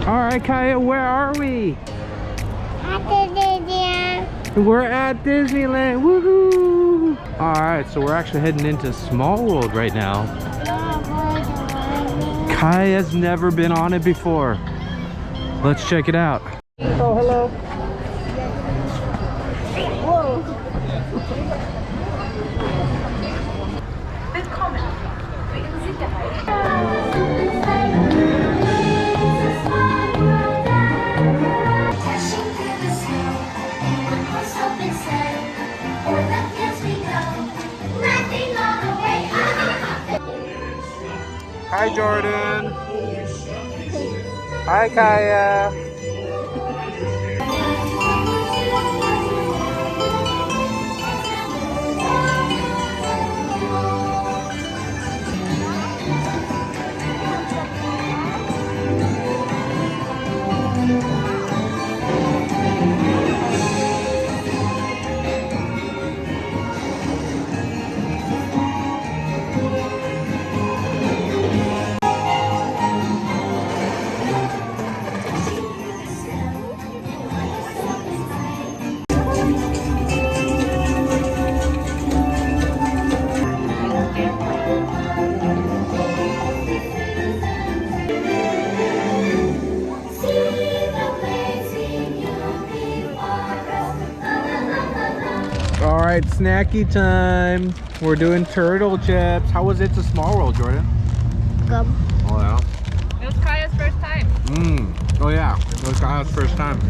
All right, Kaya, where are we? At Disneyland. We're at Disneyland. Woohoo! All right, so we're actually heading into Small World right now. Kaya's never been on it before. Let's check it out. Oh, hello. Whoa. Hi, Jordan. Hi, Kaya. All right, snacky time. We're doing turtle chips. How was it to Small World, Jordan? Good. Oh yeah. It was Kaya's first time. Oh yeah, it was Kaya's first time.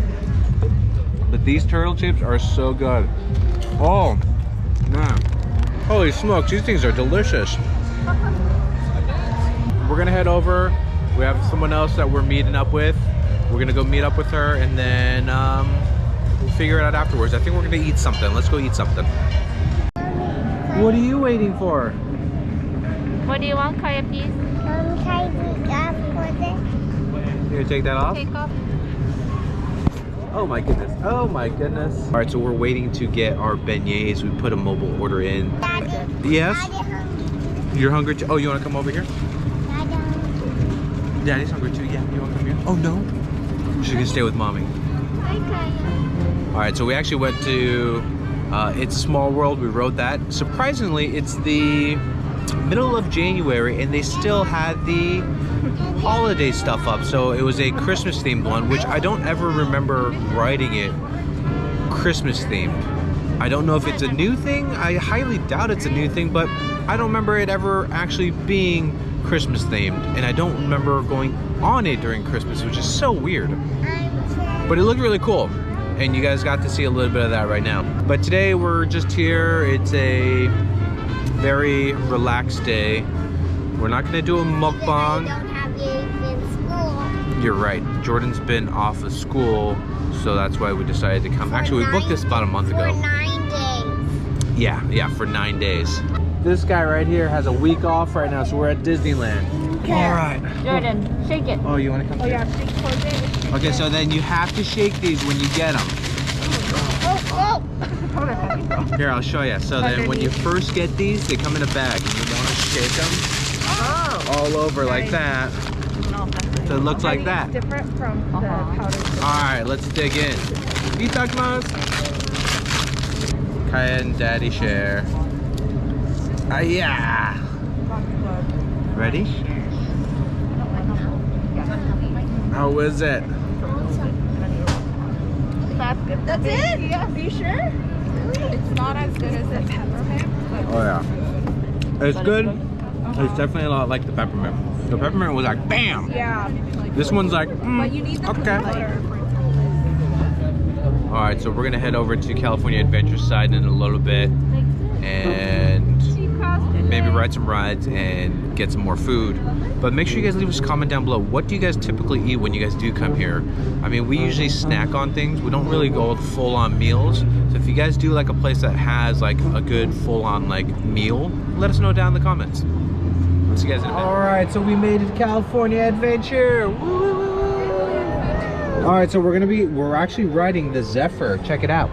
But these turtle chips are so good. Oh man, holy smokes, these things are delicious. We're gonna head over. We have someone else that we're meeting up with. We're gonna go meet up with her, and then we'll figure it out afterwards. I think we're gonna eat something. Let's go eat something. What are you waiting for? What do you want, Kaya, please? You gonna take that off? Take off. Oh my goodness. Oh my goodness. All right, so we're waiting to get our beignets. We put a mobile order in. Daddy. Yes? Daddy hungry. You're hungry too? Oh, you wanna come over here? Daddy hungry. Daddy's hungry too. Yeah, you wanna come here? Oh no. She's gonna stay with mommy. Hi, Kaya. All right, so we actually went to It's a Small World. We rode that. Surprisingly, it's the middle of January and they still had the holiday stuff up. So it was a Christmas themed one, which I don't ever remember riding it Christmas themed. I don't know if it's a new thing. I highly doubt it's a new thing, but I don't remember it ever actually being Christmas themed. And I don't remember going on it during Christmas, which is so weird. But it looked really cool. And you guys got to see a little bit of that right now. But today we're just here. It's a very relaxed day. We're not gonna do a mukbang. You're right. Jordan's been off of school, so that's why we decided to come. Actually, we booked this about a month ago. For 9 days. Yeah, for 9 days. This guy right here has a week off right now, so we're at Disneyland. All right. Jordan, shake it. Oh, you want to come? Oh, yeah, shake it. Okay, so then you have to shake these when you get them. Oh, Here, I'll show you. So then when you first get these, they come in a bag, and you want to shake them all over like that. So it looks like that. Different from the powder. All right, let's dig in. Itadakimasu. Kaya and Daddy share. Yeah. Ready? How is it? That's it? Yeah. Are you sure? It's not as good as the peppermint. Oh yeah. It's good. It's definitely a lot like the peppermint. The peppermint was like bam. Yeah. This one's like But you need the okay. powder. All right, so we're gonna head over to California Adventure Side in a little bit, and maybe ride some rides and get some more food. But make sure you guys leave us a comment down below. What do you guys typically eat when you guys do come here? I mean, we usually snack on things. We don't really go full-on meals. So if you guys do like a place that has like a good full-on like meal, let us know down in the comments. I'll see you guys in a minute. All right, so we made it to California Adventure. Woo! All right, so we're actually riding the Zephyr. Check it out.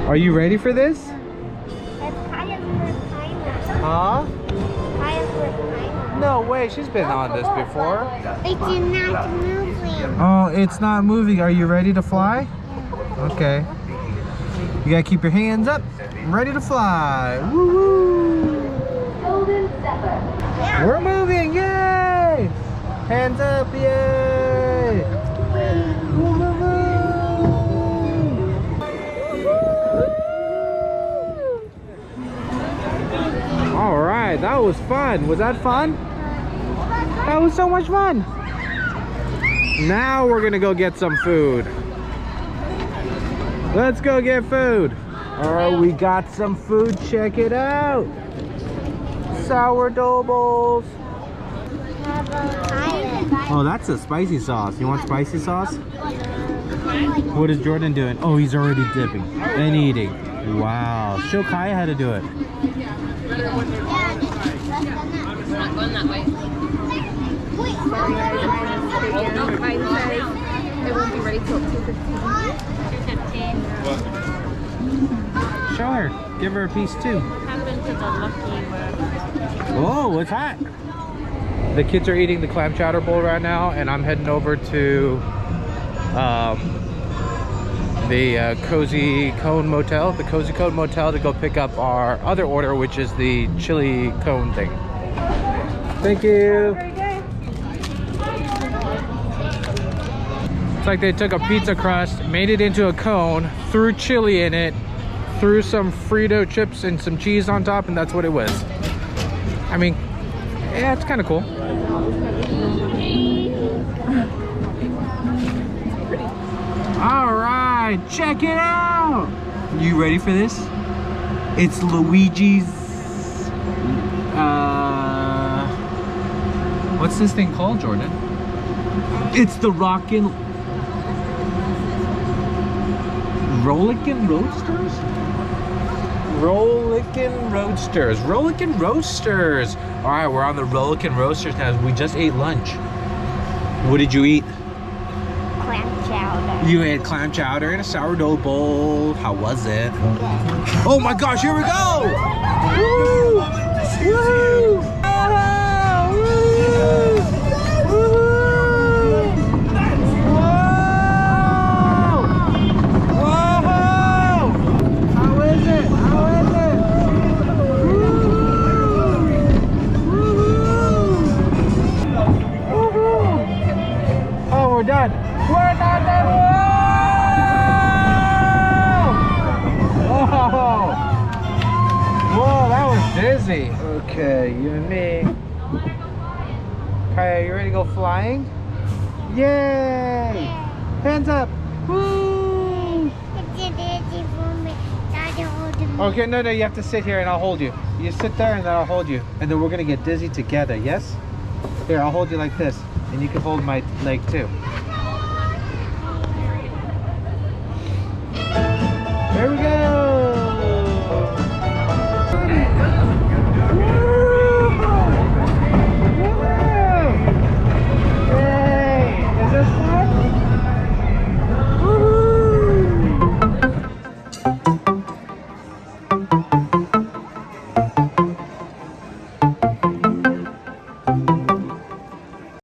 Are you ready for this? It's Kaya's first time. Huh? Kaya's first time. No way, she's been on this before. It's not moving. Oh, it's not moving. Are you ready to fly? Okay. You gotta keep your hands up. Ready to fly. Woo-hoo! We're moving, yay! Hands up, yay! All right, that was fun. Was that fun? That was so much fun. Now we're gonna go get some food. Let's go get food. All right, we got some food. Check it out. Sourdough bowls. Oh, that's a spicy sauce. You want spicy sauce? What is Jordan doing? Oh, he's already dipping and eating. Wow. Show Kaya how to do it. It won't be ready till 2:15. Show her. Give her a piece too. Oh, it's hot. The kids are eating the clam chowder bowl right now, and I'm heading over to the Cozy Cone Motel, to go pick up our other order, which is the chili cone thing. Thank you. It's like they took a pizza crust, made it into a cone, threw chili in it, threw some Frito chips and some cheese on top, and that's what it was. I mean, yeah, it's kind of cool. All right, check it out. You ready for this? It's Luigi's, what's this thing called, Jordan? It's the Rockin' Rollickin' Roasters? Rollickin' Roasters. Rollickin' Roasters. All right, we're on the Rollickin' Roasters now. We just ate lunch. What did you eat? Clam chowder. You ate clam chowder in a sourdough bowl. How was it? Oh my gosh, here we go! Woo! Woo! Done. We're not done. Whoa! Whoa! Whoa, that was dizzy. Okay, you and me. Kaya, you ready to go flying? Yay! Hands up. Woo! Okay, no, you have to sit here and I'll hold you. You sit there and then I'll hold you. And then we're gonna get dizzy together, yes? Here, I'll hold you like this. And you can hold my leg too.